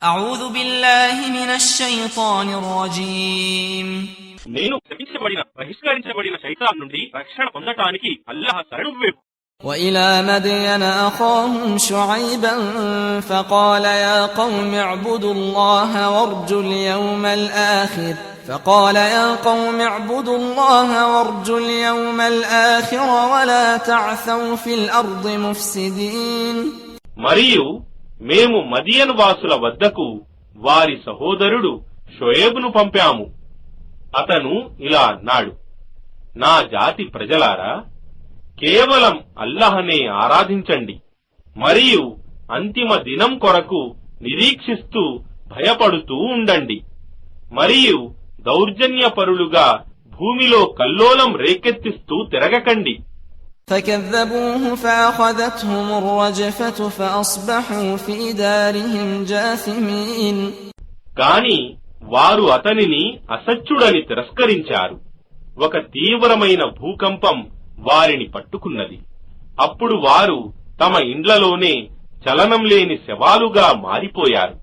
أعوذ بالله من الشيطان الرجيم నేను శపించబడిన బహిష్కరించబడిన శైతాన్ నుండి రక్షణ పొందటానికి అల్లాహ్ శరణు వేపు. وإلى مدين أخاهم شعيبا فقال يا قوم اعبدوا الله وارجوا اليوم الآخر ولا تعثوا في الأرض مفسدين. మరియు మేము మదియను వాసుల వద్దకు వారి సహోదరుడు షోయేబును పంపాము. అతను ఇలా అన్నాడు, నా జాతి ప్రజలారా, కేవలం అల్లాహ్నే ఆరాధించండి మరియు అంతిమ దినం కొరకు నిరీక్షిస్తూ భయపడుతూ ఉండండి. మరియు దౌర్జన్యపరులుగా భూమిలో కల్లోలం రేకెత్తిస్తూ తిరగకండి. فكذبوه فأخذتهم الرجفة فأصبحوا في دارهم جاثمين. కాని వారు అతనిని అసత్యుడని తిరస్కరించారు. ఒక తీవ్రమైన భూకంపం వారిని పట్టుకున్నది. అప్పుడు వారు తమ ఇండ్లలోనే చలనం లేని శవాలుగా మారిపోయారు.